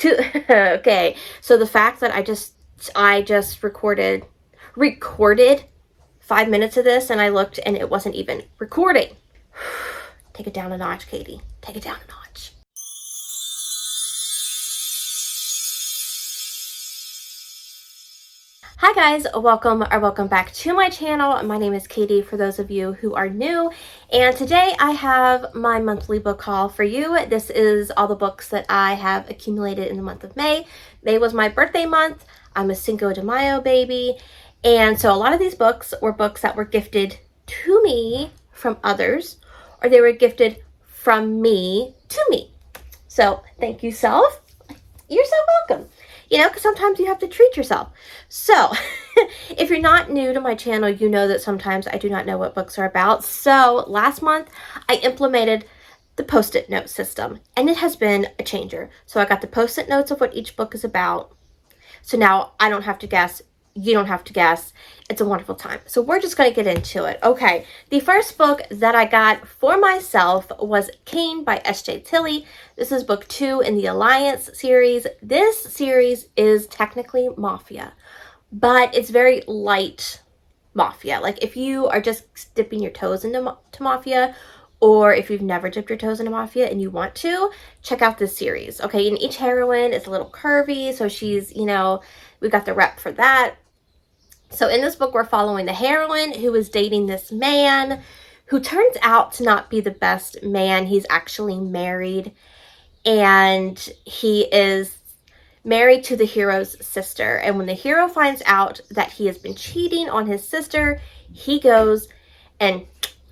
Okay, so the fact that I just recorded 5 minutes of this, and I looked and it wasn't even recording. Take it down a notch, Katie. Take it down a notch. Hi guys, welcome back to my channel. My name is Katie for those of you who are new, and today I have my monthly book haul for you. This is all the books that I have accumulated in the month of May. May was my birthday month. I'm a Cinco de Mayo baby, and so a lot of these books were books that were gifted to me from others, or they were gifted from me to me. So thank you, self. You're so welcome. You know, because sometimes you have to treat yourself. So, if you're not new to my channel, you know that sometimes I do not know what books are about. So, last month, I implemented the Post-it note system, and it has been a changer. So, I got the Post-it notes of what each book is about. So, now I don't have to guess. You don't have to guess. It's a wonderful time. So we're just going to get into it. Okay, the first book that I got for myself was Cain by S.J. Tilley. This is book 2 in the Alliance series. This series is technically Mafia, but it's very light Mafia. Like if you are just dipping your toes into Mafia, or if you've never dipped your toes into Mafia and you want to, check out this series. Okay, and each heroine is a little curvy, so she's, you know, we got the rep for that. So in this book, we're following the heroine who is dating this man who turns out to not be the best man. He's actually married, and he is married to the hero's sister. And when the hero finds out that he has been cheating on his sister, he goes and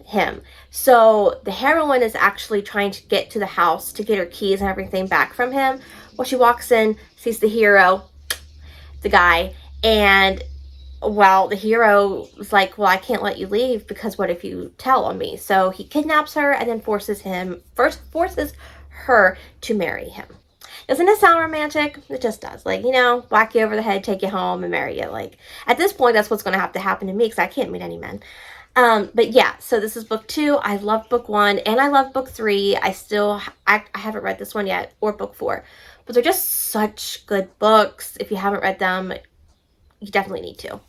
him. So the heroine is actually trying to get to the house to get her keys and everything back from him. Well, she walks in, sees the hero, the guy, and well, the hero was like, well, I can't let you leave because what if you tell on me? So he kidnaps her and then forces her to marry him. Doesn't it sound romantic? It just does. Like, you know, whack you over the head, take you home, and marry you. Like, at this point, that's what's going to have to happen to me because I can't meet any men. But yeah, so this is book 2. I love book 1 and I love book 3. I haven't read this one yet, or book 4. But they're just such good books. If you haven't read them, you definitely need to.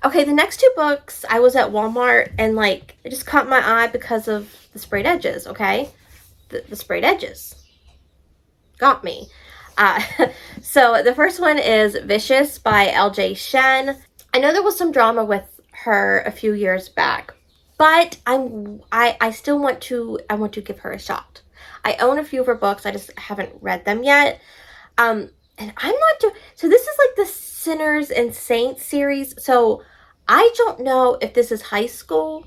Okay, the next 2 books, I was at Walmart and like, it just caught my eye because of the sprayed edges, okay? The sprayed edges got me. So the first one is Vicious by L.J. Shen. I know there was some drama with her a few years back, but I still want to give her a shot. I own a few of her books, I just haven't read them yet. And I'm not so this is like the Sinners and Saints series. So I don't know if this is high school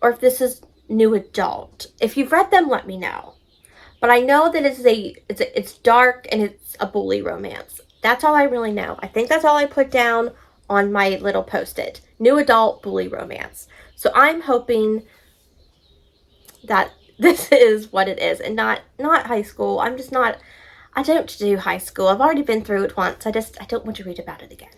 or if this is new adult. If you've read them, let me know. But I know that it's dark and it's a bully romance. That's all I really know. I think that's all I put down on my little post-it. New adult bully romance. So I'm hoping that this is what it is and not high school. I don't do high school. I've already been through it once. I don't want to read about it again.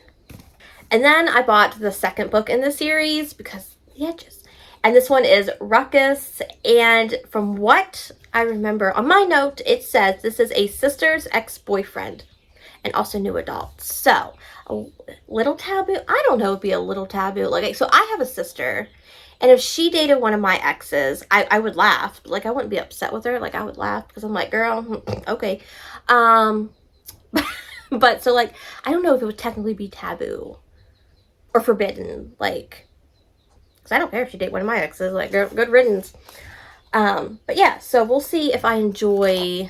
And then I bought the second book in the series because the edges. And this one is Ruckus. And from what I remember on my note, it says this is a sister's ex-boyfriend and also new adult. So a little taboo. I don't know, it'd be a little taboo. Like, so I have a sister, and if she dated one of my exes, I would laugh. Like, I wouldn't be upset with her. Like, I would laugh because I'm like, girl, okay. But so like, I don't know if it would technically be taboo or forbidden, like, because I don't care if you date one of my exes, like, good riddance. But yeah, so we'll see if I enjoy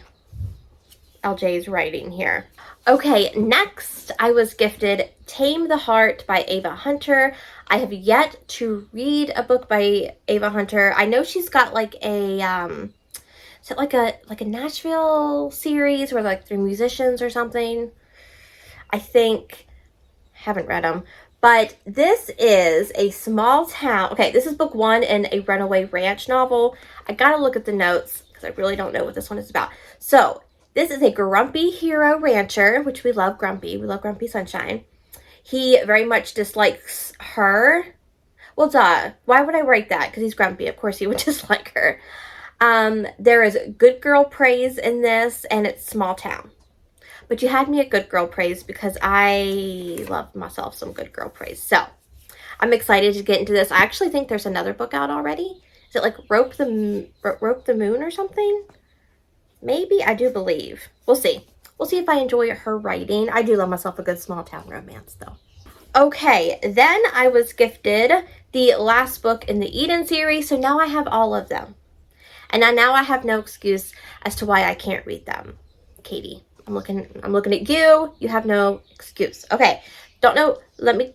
LJ's writing here. Okay, next I was gifted Tame the Heart by Ava Hunter. I have yet to read a book by Ava Hunter. I know she's got like a, is it like a Nashville series where like they're musicians or something? I think, haven't read them. But this is a small town. Okay, this is book 1 in a runaway ranch novel. I gotta look at the notes because I really don't know what this one is about. So, this is a grumpy hero rancher, which we love Grumpy. We love Grumpy Sunshine. He very much dislikes her. Well, duh. Why would I write that? Because he's grumpy. Of course he would dislike her. There is good girl praise in this, and it's small town. but you had me at good girl praise because I love myself some good girl praise. So I'm excited to get into this. I actually think there's another book out already. Is it like Rope the Moon or something? Maybe, I do believe. We'll see. We'll see if I enjoy her writing. I do love myself a good small town romance though. Okay, then I was gifted the last book in the Eden series, so now I have all of them. And now I have no excuse as to why I can't read them. Katie, I'm looking at you. You have no excuse. Okay, don't know. Let me,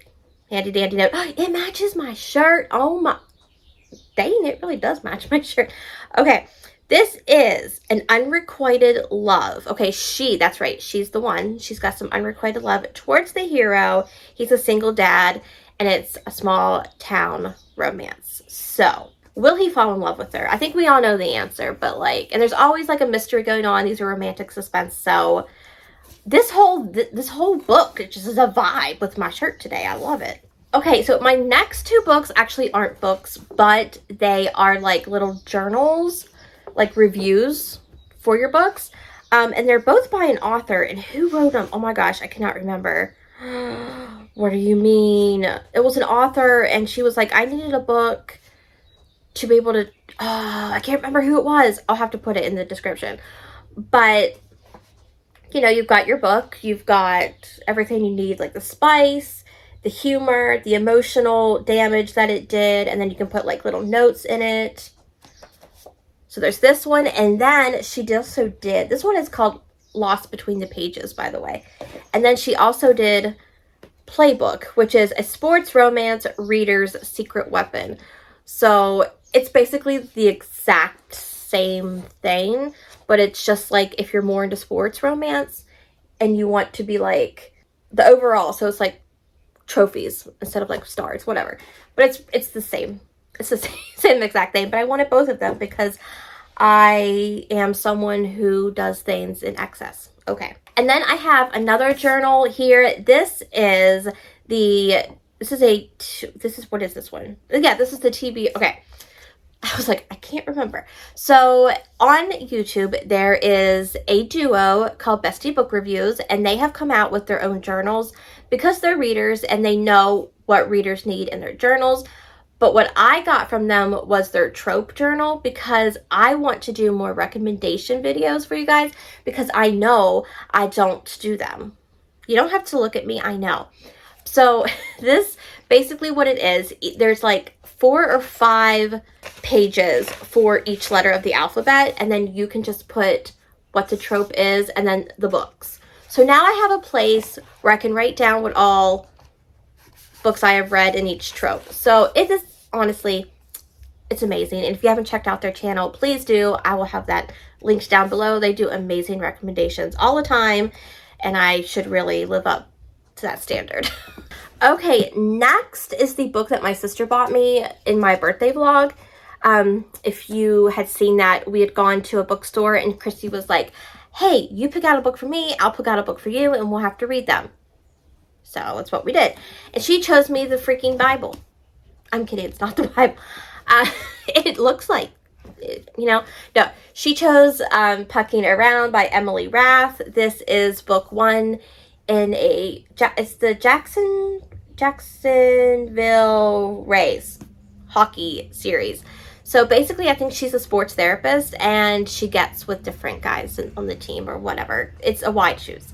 handy dandy note. It matches my shirt. Oh my, dang, it really does match my shirt. Okay, this is An Unrequited Love. Okay, that's right, she's the one. She's got some unrequited love towards the hero. He's a single dad, and it's a small town romance. So, will he fall in love with her? I think we all know the answer, but like, and there's always like a mystery going on. These are romantic suspense. So, this whole book, it just is a vibe with my shirt today. I love it. Okay, so my next two books actually aren't books, but they are like little journals, like reviews for your books. And they're both by an author. And who wrote them? Oh my gosh, I cannot remember. What do you mean? It was an author, and she was like, I needed a book to be able to, I can't remember who it was. I'll have to put it in the description. But, you know, you've got your book, you've got everything you need, like the spice, the humor, the emotional damage that it did, and then you can put like little notes in it. So there's this one, and then she also did, this one is called Lost Between the Pages, by the way. And then she also did Playbook, which is a sports romance reader's secret weapon. So it's basically the exact same thing, but it's just like if you're more into sports romance and you want to be like the overall, so it's like trophies instead of like stars, whatever. But it's the same. It's the same exact thing, but I wanted both of them because I am someone who does things in excess. Okay. And then I have another journal here. This is what is this one? Yeah, this is the TB. Okay. I was like, I can't remember. So on YouTube, there is a duo called Bestie Book Reviews, and they have come out with their own journals because they're readers and they know what readers need in their journals. But what I got from them was their trope journal because I want to do more recommendation videos for you guys because I know I don't do them. You don't have to look at me, I know. So this, basically what it is, there's like 4 or 5 pages for each letter of the alphabet, and then you can just put what the trope is and then the books. So now I have a place where I can write down what all books I have read in each trope. So it is, honestly, it's amazing. And if you haven't checked out their channel, please do. I will have that linked down below. They do amazing recommendations all the time, and I should really live up to that standard. Okay, next is the book that my sister bought me in my birthday vlog. If you had seen that, we had gone to a bookstore and Christy was like, hey, you pick out a book for me, I'll pick out a book for you, and we'll have to read them. So that's what we did. And she chose me the freaking Bible. I'm kidding, it's not the Bible. It looks like, you know. No, she chose Pucking Around by Emily Rath. This is book 1 in it's the Jacksonville Rays hockey series. So basically, I think she's a sports therapist and she gets with different guys on the team or whatever. It's a wide choose.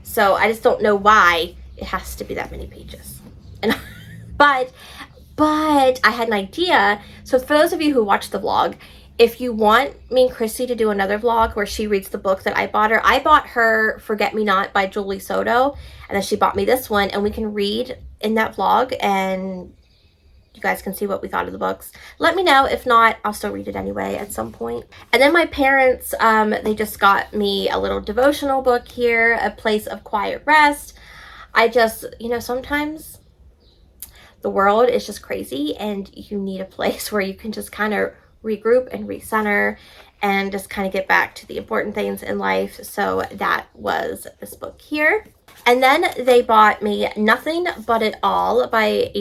So I just don't know why it has to be that many pages. And but I had an idea. So for those of you who watch the vlog, if you want me and Christy to do another vlog where she reads the book that I bought her Forget Me Not by Julie Soto, and then she bought me this one, and we can read in that vlog and you guys can see what we thought of the books. Let me know. If not, I'll still read it anyway at some point. And then my parents, they just got me a little devotional book here, A Place of Quiet Rest. I just, you know, sometimes the world is just crazy and you need a place where you can just kind of regroup and recenter and just kind of get back to the important things in life. So that was this book here. And then they bought me Nothing But It All by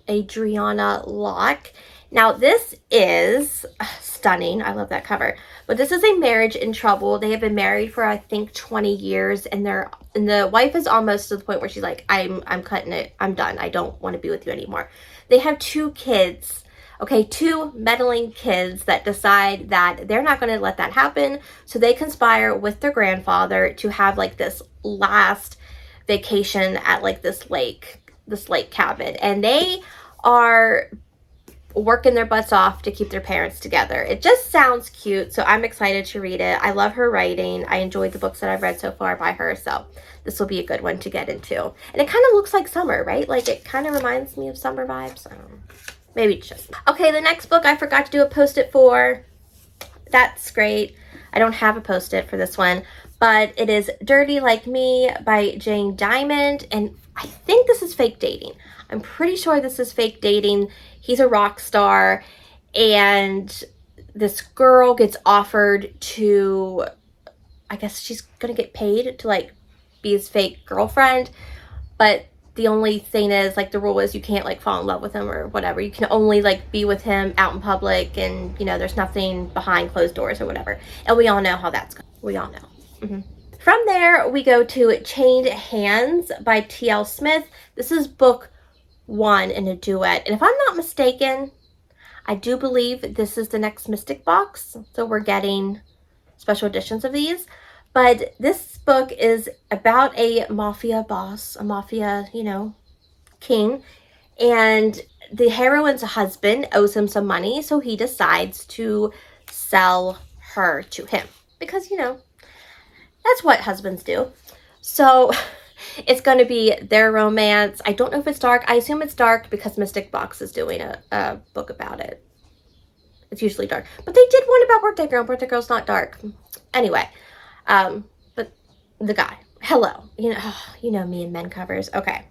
Adriana Locke. Now this is stunning. I love that cover. But this is a marriage in trouble. They have been married for I think 20 years, and the wife is almost to the point where she's like, I'm cutting it. I'm done. I don't want to be with you anymore. They have 2 kids. Okay, 2 meddling kids that decide that they're not going to let that happen. So they conspire with their grandfather to have like this last vacation at like this lake cabin, and they are working their butts off to keep their parents together. It just sounds cute, so I'm excited to read it. I love her writing. I enjoyed the books that I've read so far by her, so this will be a good one to get into. And it kind of looks like summer, right? Like it kind of reminds me of summer vibes. I don't know. Maybe it's just... Okay, the next book I forgot to do a post-it for. That's great. I don't have a post-it for this one, but it is Dirty Like Me by Jane Diamond, and I think this is fake dating. I'm pretty sure this is fake dating. He's a rock star, and this girl gets offered to, I guess she's gonna get paid to like be his fake girlfriend, but the only thing is, like, the rule is you can't like fall in love with him or whatever. You can only like be with him out in public, and you know, there's nothing behind closed doors or whatever. And we all know how that's going. We all know. From there, we go to Chained Hands by T.L. Smith. This is book 1 in a duet. And if I'm not mistaken, I do believe this is the next Mystic box. So we're getting special editions of these. But this book is about a mafia boss, a mafia, you know, king. And the heroine's husband owes him some money, so he decides to sell her to him. Because, you know, that's what husbands do. So it's going to be their romance. I don't know if it's dark. I assume it's dark because Mystic Box is doing a book about it. It's usually dark. But they did one about Birthday Girl. Birthday Girl's not dark. Anyway, but the guy. Hello. You know me and men covers. Okay.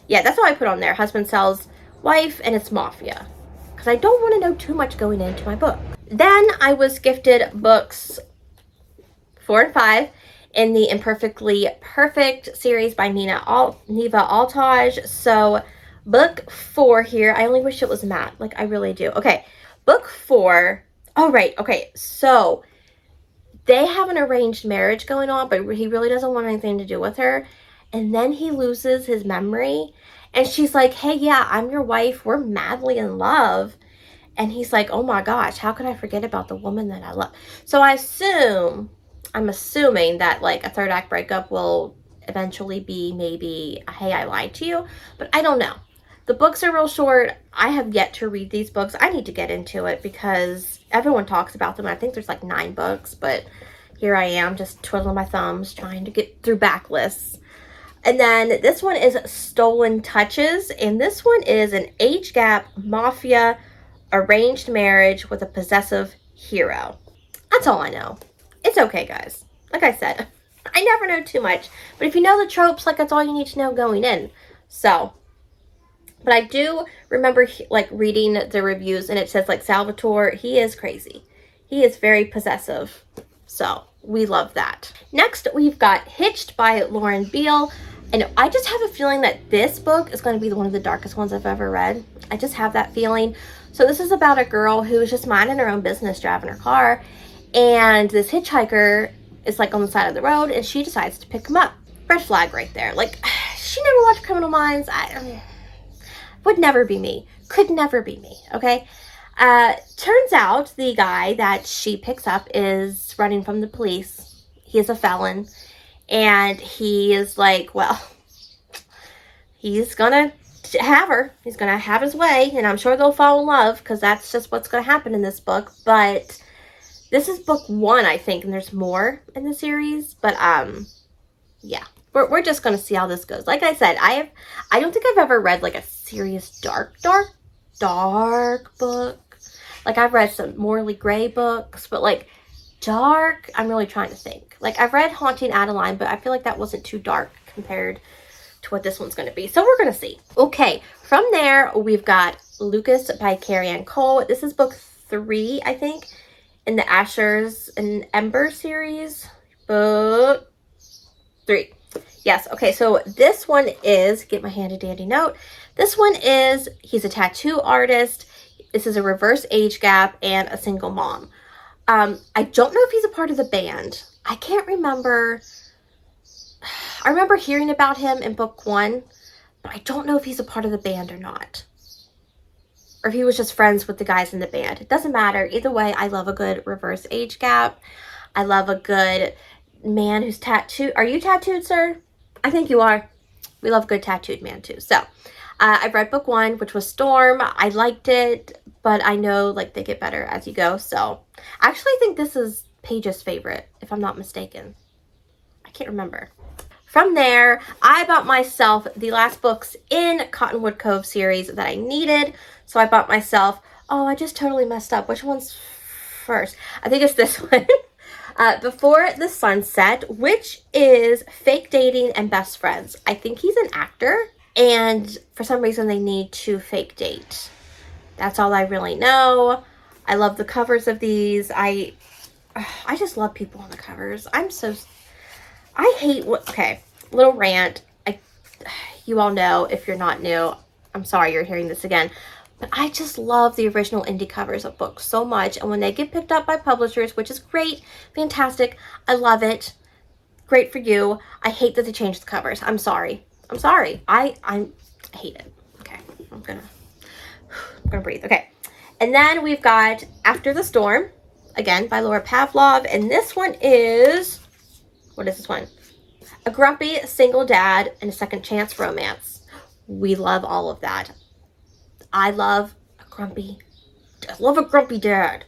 Yeah, that's all I put on there. Husband sells wife, and it's Mafia. Because I don't want to know too much going into my book. Then I was gifted books 4 and 5 in the Imperfectly Perfect series by Neva Altaj. So book 4 here. I only wish it was matte. Like, I really do. Okay. Book 4. Oh, right. Okay. So they have an arranged marriage going on, but he really doesn't want anything to do with her. And then he loses his memory. And she's like, hey, yeah, I'm your wife. We're madly in love. And he's like, oh my gosh, how could I forget about the woman that I love? So I'm assuming that like a third act breakup will eventually be maybe, hey, I lied to you. But I don't know. The books are real short. I have yet to read these books. I need to get into it because everyone talks about them. I think there's like 9 books, but here I am just twiddling my thumbs trying to get through backlists. And then this one is Stolen Touches, and this one is an age gap mafia arranged marriage with a possessive hero. That's all I know. It's okay, guys. Like I said, I never know too much, but if you know the tropes, like, that's all you need to know going in. So, but I do remember like reading the reviews, and it says like Salvatore, he is crazy. He is very possessive. So we love that. Next, we've got Hitched by Lauren Beale. And I just have a feeling that this book is going to be one of the darkest ones I've ever read. I just have that feeling. So this is about a girl who is just minding her own business, driving her car. And this hitchhiker is like on the side of the road, and she decides to pick him up. Red flag right there. Like, she never watched Criminal Minds. Would never be me. Could never be me, okay? Turns out the guy that she picks up is running from the police. He is a felon. And he is like, well, he's gonna have her. He's gonna have his way, and I'm sure they'll fall in love because that's just what's gonna happen in this book. But this is book 1, I think, and there's more in the series. But yeah, we're just gonna see how this goes. Like I said, I don't think I've ever read like a serious dark book. Like, I've read some Morley Gray books, but like dark, I'm really trying to think. Like, I've read Haunting Adeline, but I feel like that wasn't too dark compared to what this one's going to be. So we're going to see. Okay, from there, we've got Lucas by Carrie Ann Cole. This is book 3, I think, in the Ashes and Ember series. Book 3. Yes, okay, so this one is, get my handy dandy note. This one is, he's a tattoo artist. This is a reverse age gap and a single mom. I don't know if he's a part of the band. I can't remember. I remember hearing about him in book 1, but I don't know if he's a part of the band or not. Or if he was just friends with the guys in the band. It doesn't matter. Either way, I love a good reverse age gap. I love a good man who's tattooed. Are you tattooed, sir? I think you are. We love a good tattooed man too. So I've read book 1, which was Storm. I liked it, but I know like they get better as you go. So I actually think this is Paige's favorite, if I'm not mistaken. I can't remember. From there, I bought myself the last books in Cottonwood Cove series that I needed. So I bought myself, oh, I just totally messed up. Which one's first? I think it's this one. Before the Sunset, which is Fake Dating and Best Friends. I think he's an actor, and for some reason they need to fake date. That's all I really know. I love the covers of these. I just love people on the covers. I hate what, okay, little rant. You all know, if you're not new, I'm sorry you're hearing this again, but I just love the original indie covers of books so much. And when they get picked up by publishers, which is great, fantastic, I love it. Great for you. I hate that they changed the covers. I'm sorry. I hate it. Okay, I'm gonna breathe. Okay, and then we've got After the Storm, again by Laura Pavlov, and this one is, what is this one? A grumpy single dad and a second chance romance. We love all of that. I love a grumpy dad.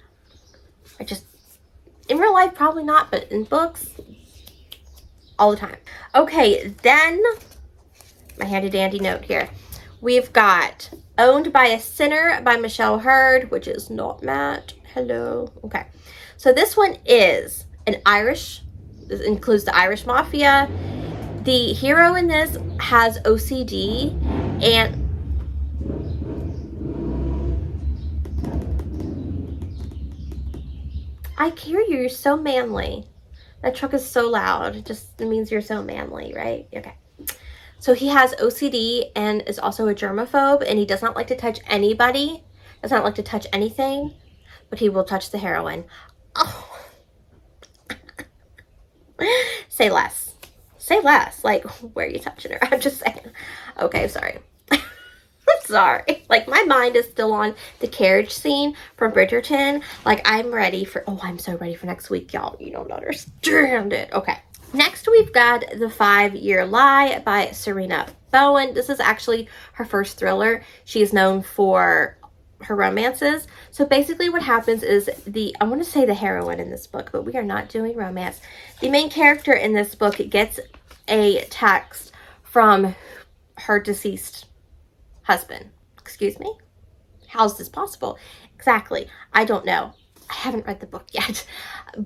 In real life, probably not, but in books, all the time. Okay, then, my handy dandy note here. We've got Owned by a Sinner by Michelle Hurd, which is not Matt. Hello. Okay. So this one is this includes the Irish Mafia. The hero in this has OCD, and I hear you. You're so manly. That truck is so loud. It means you're so manly, right? Okay. So he has OCD and is also a germaphobe, and he does not like to touch anybody. Does not like to touch anything, but he will touch the heroine. Oh. Say less. Say less. Like, where are you touching her? I'm just saying. Okay, sorry. I'm sorry. Like, my mind is still on the carriage scene from Bridgerton. Like, I'm so ready for next week, y'all. You don't understand it. Okay. Next, we've got The 5-Year Lie by Serena Bowen. This is actually her first thriller. She is known for her romances. So basically what happens is I want to say the heroine in this book, but we are not doing romance. The main character in this book gets a text from her deceased husband. Excuse me? How's this possible? Exactly. I don't know. I haven't read the book yet.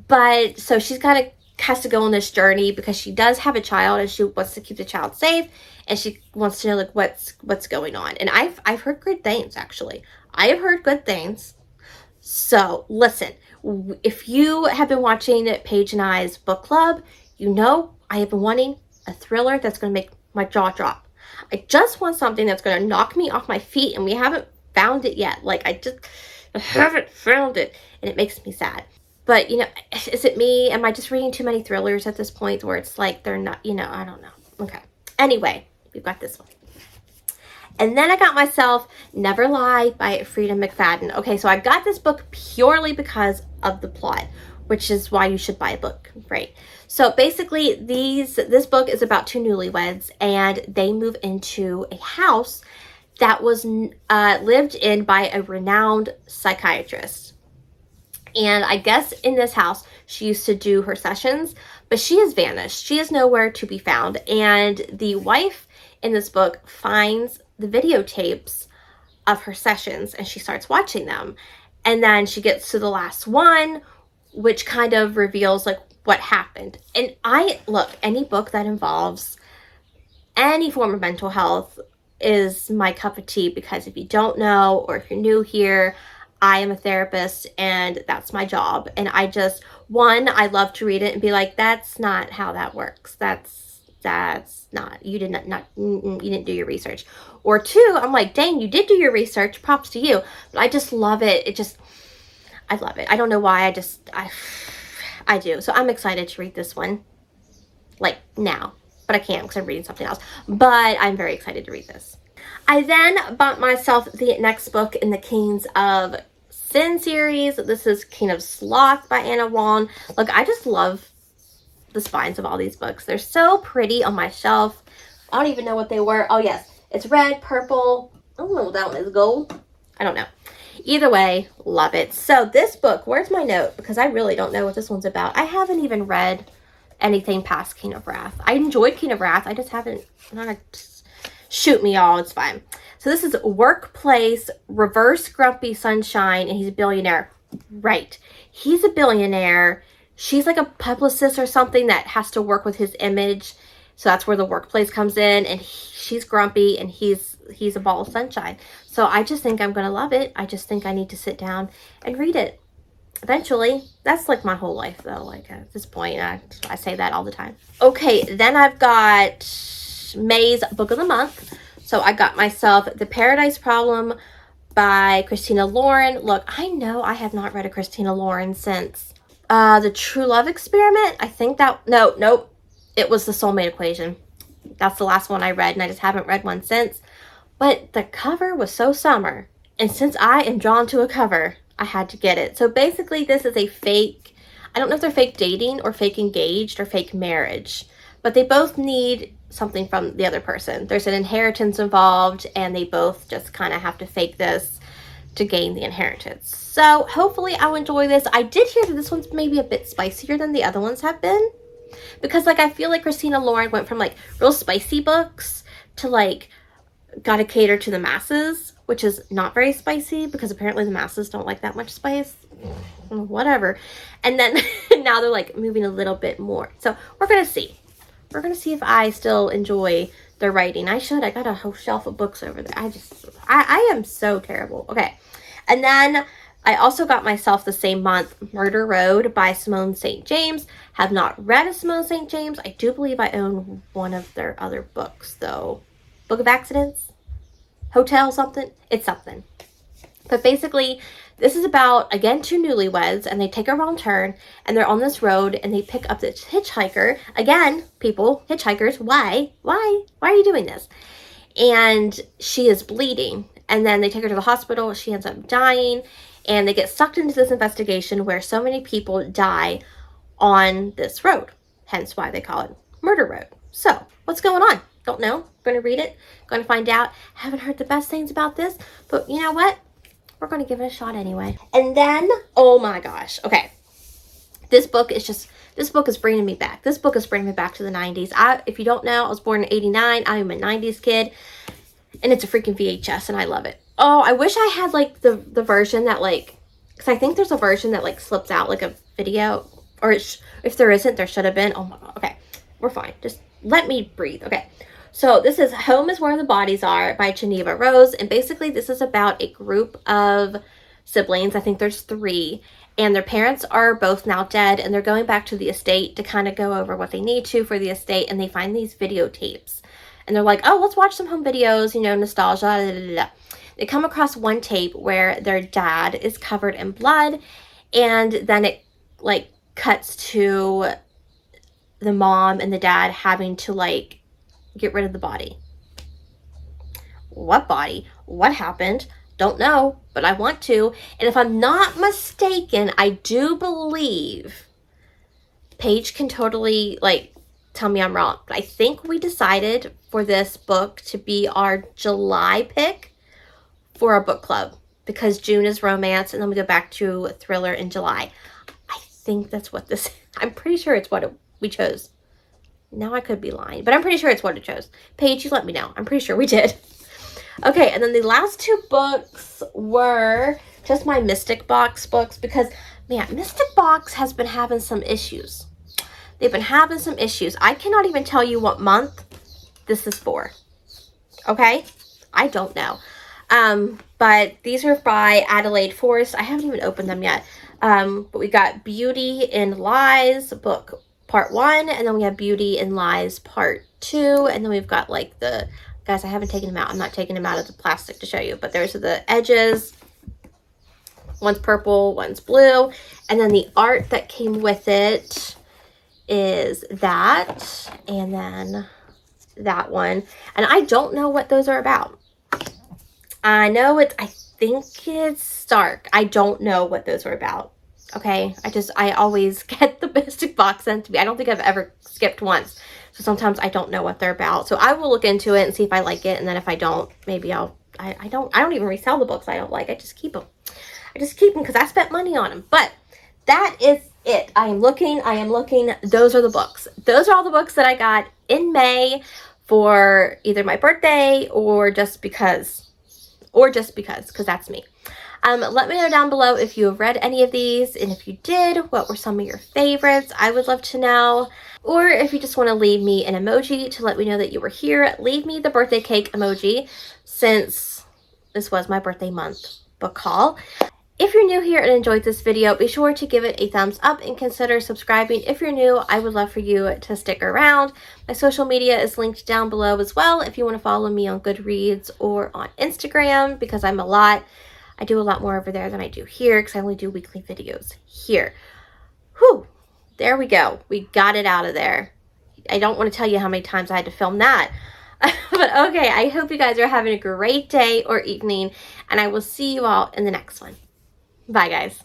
But so she's has to go on this journey because she does have a child and she wants to keep the child safe, and she wants to know like what's going on. And I've heard good things, actually. I have heard good things. So listen, if you have been watching Paige and I's book club, you know I have been wanting a thriller that's going to make my jaw drop. I just want something that's going to knock me off my feet, and we haven't found it yet. Like, I haven't found it, and it makes me sad. But, is it me? Am I just reading too many thrillers at this point where it's like they're not, I don't know. Okay. Anyway, we've got this one. And then I got myself Never Lie by Frida McFadden. Okay, so I got this book purely because of the plot, which is why you should buy a book, right? So basically, this book is about two newlyweds, and they move into a house that was lived in by a renowned psychiatrist. And I guess in this house, she used to do her sessions, but she has vanished. She is nowhere to be found. And the wife in this book finds the videotapes of her sessions, and she starts watching them. And then she gets to the last one, which kind of reveals like what happened. And any book that involves any form of mental health is my cup of tea, because if you don't know, or if you're new here, I am a therapist and that's my job. And I love to read it and be like, that's not how that works. That's not, you didn't do your research. Or two, I'm like, dang, you did do your research. Props to you. But I just love it. I love it. I don't know why. I do. So I'm excited to read this one, like now, but I can't because I'm reading something else. But I'm very excited to read this. I then bought myself the next book in the Kings of Sin series. This is King of Sloth by Anna Wong. Look, I just love the spines of all these books. They're so pretty on my shelf. I don't even know what they were. Oh yes, it's red, purple. I don't know what that one is, gold. I don't know. Either way, love it. So this book, where's my note? Because I really don't know what this one's about. I haven't even read anything past King of Wrath. I enjoyed King of Wrath. I just haven't, shoot me all, it's fine. So this is Workplace Reverse Grumpy Sunshine, and he's a billionaire. Right. He's a billionaire. She's like a publicist or something that has to work with his image. So that's where the workplace comes in, and she's grumpy, and he's a ball of sunshine. So I just think I'm going to love it. I just think I need to sit down and read it eventually. That's like my whole life, though. Like at this point, I say that all the time. Okay, then I've got May's Book of the Month. So I got myself The Paradise Problem by Christina Lauren. Look, I know I have not read a Christina Lauren since The True Love Experiment. I think that, nope. It was The Soulmate Equation. That's the last one I read, and I just haven't read one since. But the cover was so summer. And since I am drawn to a cover, I had to get it. So basically, this is a fake, I don't know if they're fake dating or fake engaged or fake marriage. But they both need something from the other person. There's an inheritance involved, and they both just kind of have to fake this to gain the inheritance. So hopefully I'll enjoy this. I did hear that this one's maybe a bit spicier than the other ones have been. Because, like, I feel like Christina Lauren went from, like, real spicy books to, like, gotta cater to the masses, which is not very spicy because apparently the masses don't like that much spice. Whatever. And then now they're, like, moving a little bit more. So we're gonna see. We're gonna see if I still enjoy their writing. I should. I got a whole shelf of books over there. I am so terrible. Okay. And then I also got myself the same month Murder Road by Simone St. James. Have not read a Simone St. James. I do believe I own one of their other books, though. Book of Accidents? Hotel something? It's something. But basically, this is about, again, two newlyweds, and they take a wrong turn, and they're on this road, and they pick up this hitchhiker. Again, people, hitchhikers, why? Why are you doing this? And she is bleeding, and then they take her to the hospital. She ends up dying, and they get sucked into this investigation where so many people die on this road. Hence why they call it Murder Road. So, what's going on? Don't know. Going to read it. Going to find out. Haven't heard the best things about this, but you know what? We're going to give it a shot anyway. And then, oh my gosh. Okay. This book is bringing me back. This book is bringing me back to the 90s. If you don't know, I was born in 89. I am a 90s kid. And it's a freaking VHS, and I love it. Oh, I wish I had, like, the version that, like, because I think there's a version that, like, slips out, like, a video. Or if there isn't, there should have been. Oh, my God. Okay. We're fine. Just let me breathe. Okay. So this is Home is Where the Bodies Are by Geneva Rose. And basically, this is about a group of siblings. I think there's 3. And their parents are both now dead. And they're going back to the estate to kind of go over what they need to for the estate. And they find these videotapes. And they're like, oh, let's watch some home videos, you know, nostalgia. Blah, blah, blah. They come across one tape where their dad is covered in blood. And then it, like, cuts to the mom and the dad having to, like, get rid of the body. What body? What happened? Don't know, but I want to. And if I'm not mistaken, I do believe Paige can totally, like, tell me I'm wrong. But I think we decided for this book to be our July pick for our book club, because June is romance, and then we go back to thriller in July. I think that's what this, I'm pretty sure it's what we chose. Now I could be lying, but I'm pretty sure it's what it chose. Paige, you let me know. I'm pretty sure we did. Okay, and then the last 2 books were just my Mystic Box books, because, man, Mystic Box has been having some issues. They've been having some issues. I cannot even tell you what month this is for. Okay? I don't know. But these are by Adelaide Forrest. I haven't even opened them yet. But we got Beauty in Lies, book part 1, and then we have Beauty in Lies part 2, and then we've got, like, the, guys, I haven't taken them out. I'm not taking them out of the plastic to show you, but there's the edges. One's purple, one's blue. And then the art that came with it is that, and then that one. And I don't know what those are about. I think it's dark. I don't know what those are about. Okay, I always get the mystic box sent to me. I don't think I've ever skipped once. So sometimes I don't know what they're about. So I will look into it and see if I like it. And then if I don't, maybe I don't even resell the books I don't like. I just keep them. I just keep them because I spent money on them. But that is it. I am looking. Those are the books. Those are all the books that I got in May for either my birthday or just because, because that's me. Let me know down below if you have read any of these, and if you did, what were some of your favorites? I would love to know. Or if you just want to leave me an emoji to let me know that you were here, leave me the birthday cake emoji, since this was my birthday month book haul. If you're new here and enjoyed this video, be sure to give it a thumbs up and consider subscribing. If you're new, I would love for you to stick around. My social media is linked down below as well if you want to follow me on Goodreads or on Instagram, because I do a lot more over there than I do here because I only do weekly videos here. Whew, there we go. We got it out of there. I don't want to tell you how many times I had to film that. But okay, I hope you guys are having a great day or evening, and I will see you all in the next one. Bye, guys.